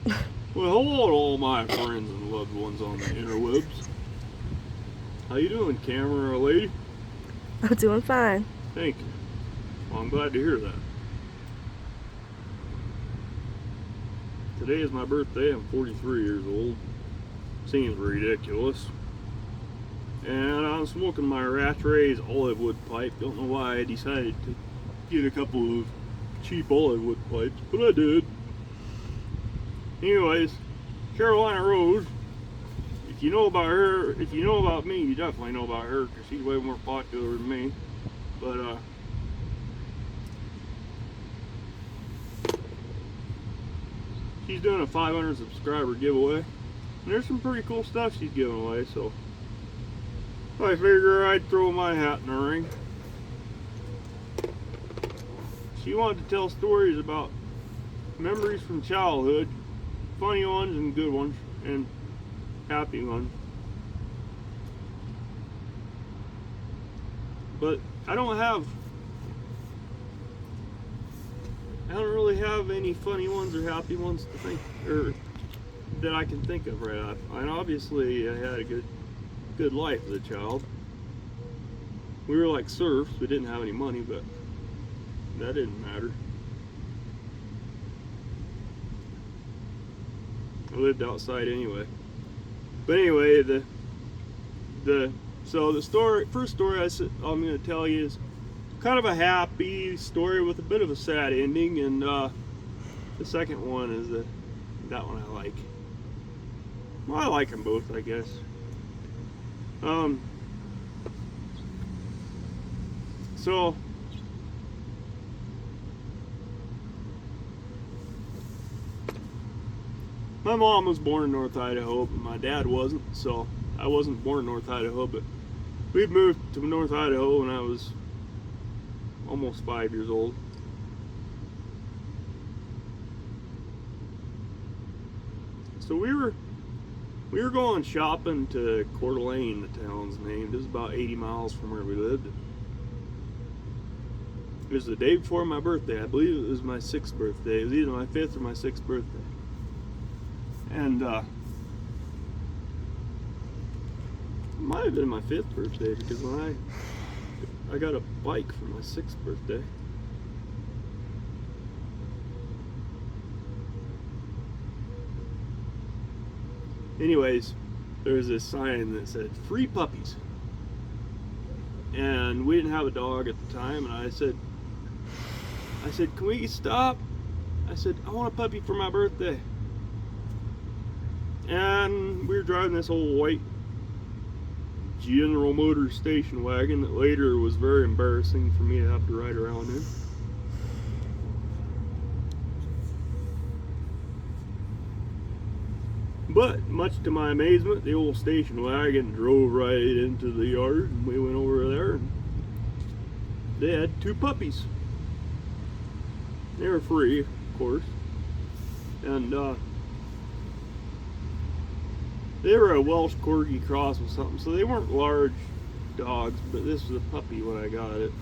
Well, hello to all my friends and loved ones on the interwebs. How you doing, camera lady? I'm doing fine. Thank you. Well, I'm glad to hear that. Today is my birthday. I'm 43 years old. Seems ridiculous. And I'm smoking my Rattray's olive wood pipe. Don't know why I decided to get a couple of cheap olive wood pipes, but I did. Anyways, Carolina Rose. If you know about her, if you know about me, you definitely know about her because she's way more popular than me. But she's doing a 500 subscriber giveaway, and there's some pretty cool stuff she's giving away. So I figure I'd throw my hat in the ring. She wanted to tell stories about memories from childhood, funny ones and good ones, and happy ones. But I don't really have any funny ones or happy ones to think, or that I can think of right now. And obviously I had a good life as a child. We were like serfs, we didn't have any money, but that didn't matter. I lived outside anyway. But anyway, so the first story I'm going to tell you is kind of a happy story with a bit of a sad ending, and the second one is that one I like. Well, I like them both, I guess. So my mom was born in North Idaho, but my dad wasn't, so I wasn't born in North Idaho, but we moved to North Idaho when I was almost 5 years old. So we were going shopping to Coeur d'Alene, the town's named. It was about 80 miles from where we lived. It was the day before my birthday. I believe it was my 6th birthday. It was either my 5th or my 6th birthday. And it might have been my 5th birthday, because when I got a bike for my 6th birthday. Anyways, there was this sign that said free puppies, and we didn't have a dog at the time, and I said, can we stop? I said, I want a puppy for my birthday. And we were driving this old white General Motors station wagon that later was very embarrassing for me to have to ride around in. But much to my amazement, the old station wagon drove right into the yard, and we went over there, and they had 2 puppies. They were free, of course, and they were a Welsh Corgi cross with something, so they weren't large dogs, but this was a puppy when I got it.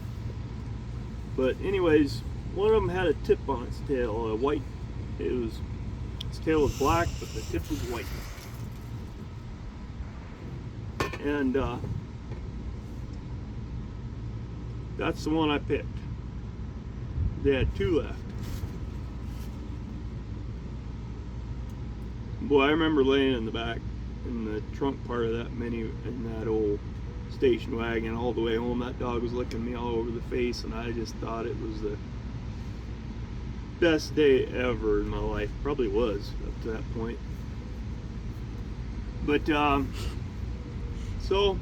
But anyways, one of them had a tip on its tail, a white. Its tail was black, but the tip was white. And that's the one I picked. They had 2 left. Boy, I remember laying in the back, in the trunk part of that mini, in that old station wagon all the way home. That dog was licking me all over the face, and I just thought it was the best day ever in my life. Probably was up to that point. But so,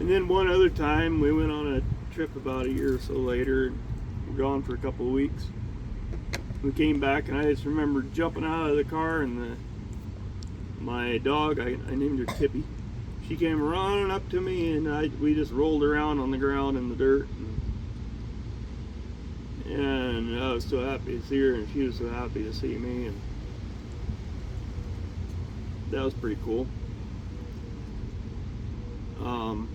and then one other time we went on a trip about a year or so later. We were gone for a couple of weeks. We came back, and I just remember jumping out of the car, and my dog, I named her Tippy, she came running up to me, and we just rolled around on the ground in the dirt, and I was so happy to see her, and she was so happy to see me, and that was pretty cool. And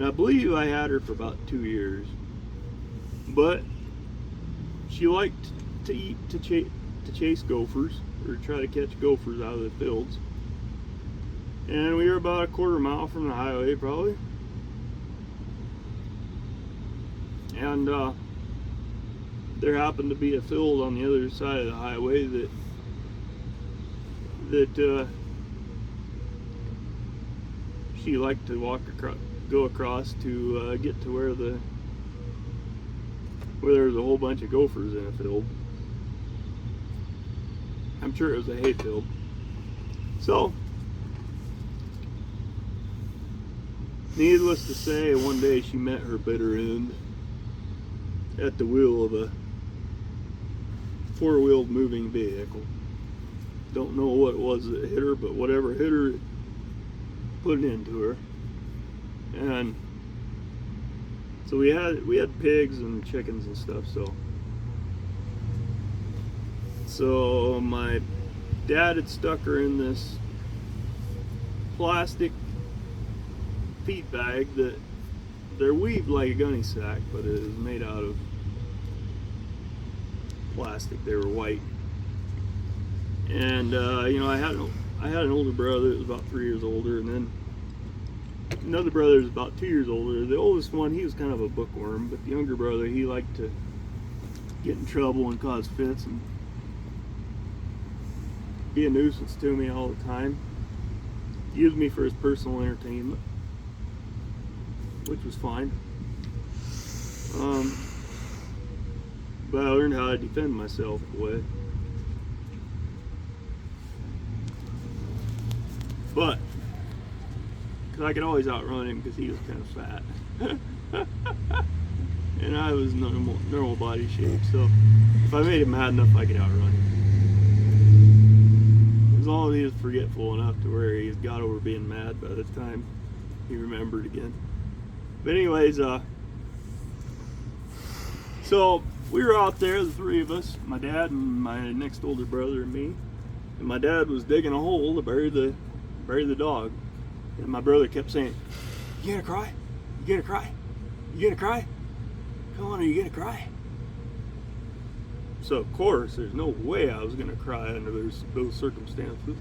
I believe I had her for about 2 years. But she liked to chase gophers, or try to catch gophers out of the fields. And we were about a quarter mile from the highway, probably. And there happened to be a field on the other side of the highway that she liked to go across to get to where there was a whole bunch of gophers in a field. I'm sure it was a hay field. So, needless to say, one day she met her bitter end at the wheel of a four-wheeled moving vehicle. Don't know what it was that hit her, but whatever hit her, it put an end to her. And so we had pigs and chickens and stuff. So my dad had stuck her in this plastic feed bag that they're weaved like a gunny sack, but it is made out of plastic. They were white. And I had an older brother that was about 3 years older, and then another brother was about 2 years older. The oldest one, he was kind of a bookworm, but the younger brother, he liked to get in trouble and cause fits and be a nuisance to me all the time. Used me for his personal entertainment, which was fine. But I learned how to defend myself that way. But, because I could always outrun him because he was kind of fat. And I was normal body shape, so if I made him mad enough, I could outrun him. As long as he was forgetful enough to where he got over being mad by the time he remembered again. But anyways, so we were out there, the three of us, my dad and my next older brother and me. And my dad was digging a hole to bury the dog. And my brother kept saying, "You gonna cry? You gonna cry? You gonna cry? Come on, are you gonna cry?" So of course, there's no way I was gonna cry under those circumstances.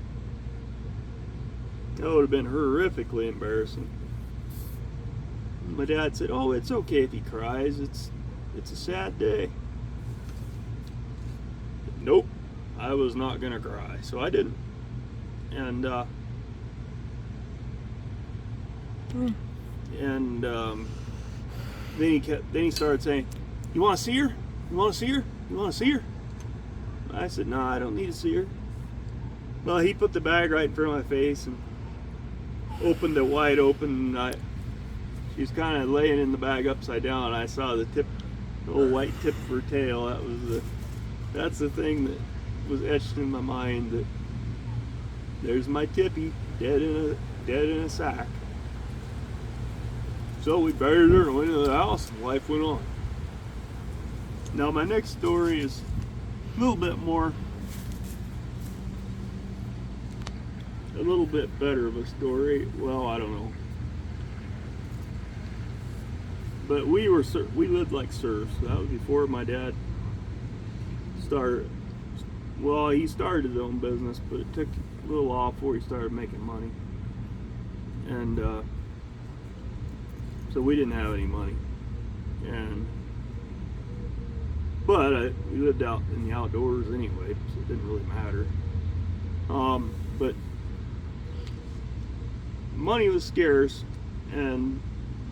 That would have been horrifically embarrassing. My dad said, "Oh, it's okay if he cries. It's a sad day." Nope, I was not gonna cry, so I didn't. And then he started saying, "You want to see her? You want to see her? You want to see her?" I said, "No, I don't need to see her." Well, he put the bag right in front of my face and opened it wide open. And she's kind of laying in the bag upside down. And I saw the little white tip of her tail. That's the thing that was etched in my mind. That there's my Tippy dead in a sack. So we buried her and went into the house, and life went on. Now my next story is a little bit better of a story. Well, I don't know. But we lived like serfs. So that was before my dad started. Well, he started his own business, but it took a little while before he started making money. And so we didn't have any money. But we lived out in the outdoors anyway, so it didn't really matter. But money was scarce, and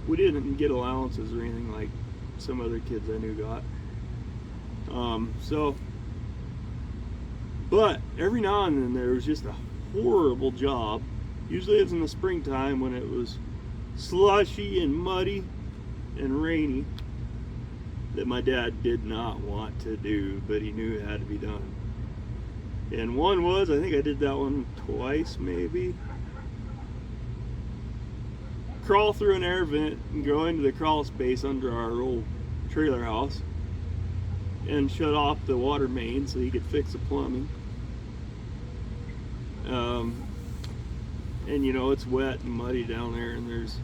we didn't get allowances or anything like some other kids I knew got. But every now and then there was just a horrible job. Usually it was in the springtime when it was slushy and muddy and rainy, that my dad did not want to do, but he knew it had to be done. And one was, I think I did that one twice maybe. Crawl through an air vent and go into the crawl space under our old trailer house and shut off the water main so he could fix the plumbing. And it's wet and muddy down there, and there's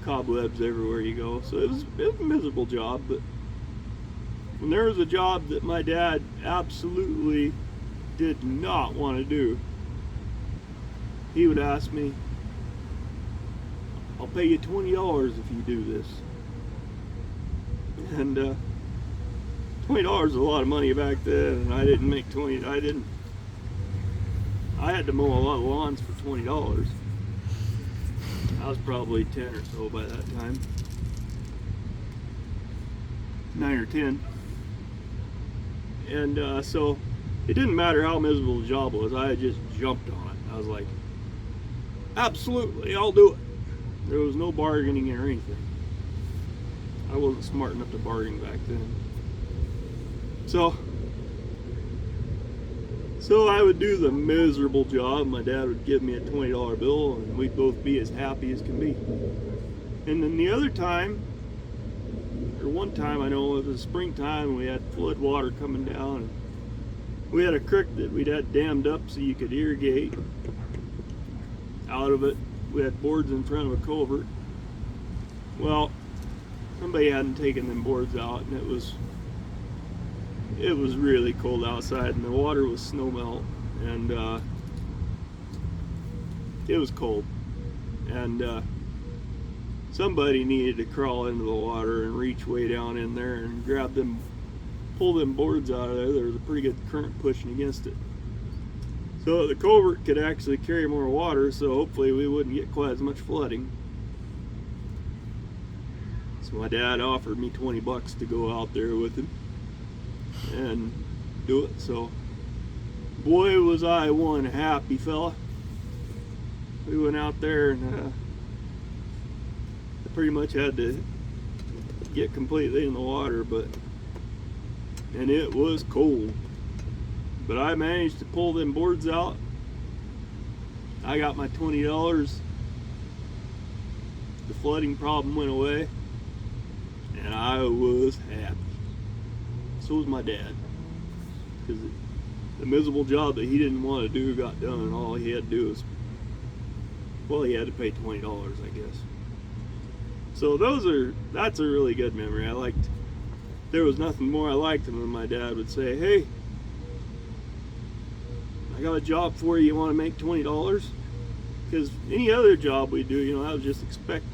cobwebs everywhere you go. So it was a miserable job, but when there was a job that my dad absolutely did not want to do, he would ask me, I'll pay you $20 if you do this. And $20 is a lot of money back then, and I didn't make 20. I had to mow a lot of lawns for $20. I was probably 10 or so by that time. 9 or 10. And so it didn't matter how miserable the job was, I just jumped on it. I was like, absolutely, I'll do it. There was no bargaining or anything. I wasn't smart enough to bargain back then. So I would do the miserable job. My dad would give me a $20 bill, and we'd both be as happy as can be. And then the other time, or one time I know it was springtime, and we had flood water coming down. And we had a creek that we'd had dammed up so you could irrigate out of it. We had boards in front of a culvert. Well, somebody hadn't taken them boards out, and it was really cold outside, and the water was snow melt, and it was cold, and somebody needed to crawl into the water and reach way down in there and grab them, pull them boards out of there. There was a pretty good current pushing against it, so the culvert could actually carry more water, so hopefully we wouldn't get quite as much flooding. So my dad offered me $20 to go out there with him and do it. So boy was I one happy fella. We went out there, and I pretty much had to get completely in the water, and it was cold, but I managed to pull them boards out. I got my $20. The flooding problem went away, and I was happy. So was my dad, because the miserable job that he didn't want to do got done, and all he had to do was, well, he had to pay $20, I guess. So that's a really good memory. There was nothing more I liked than when my dad would say, hey, I got a job for you, you want to make $20? Because any other job we do, I was just expected.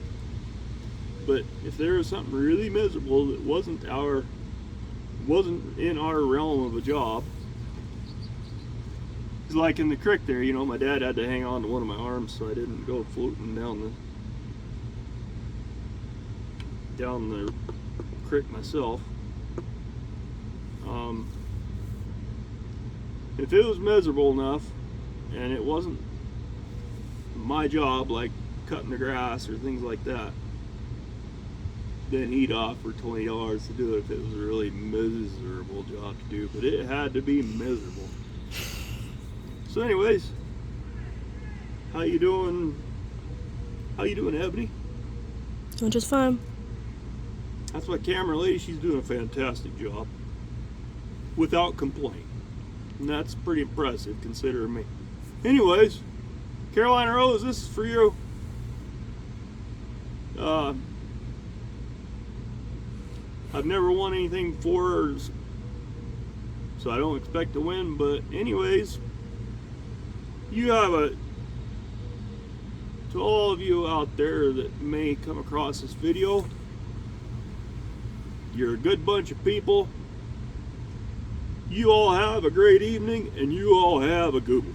But if there was something really miserable that wasn't in our realm of a job, it's like in the creek there, my dad had to hang on to one of my arms so I didn't go floating down the creek myself. If it was miserable enough and it wasn't my job, like cutting the grass or things like that, then he'd offer $20 to do it if it was a really miserable job to do, but it had to be miserable. So anyways, how you doing, Ebony? Doing just fine. That's my camera lady. She's doing a fantastic job without complaint, and that's pretty impressive considering me. Anyways, Carolina Rose, this is for you. I've never won anything before, so I don't expect to win, but anyways, to all of you out there that may come across this video, you're a good bunch of people. You all have a great evening, and you all have a good one.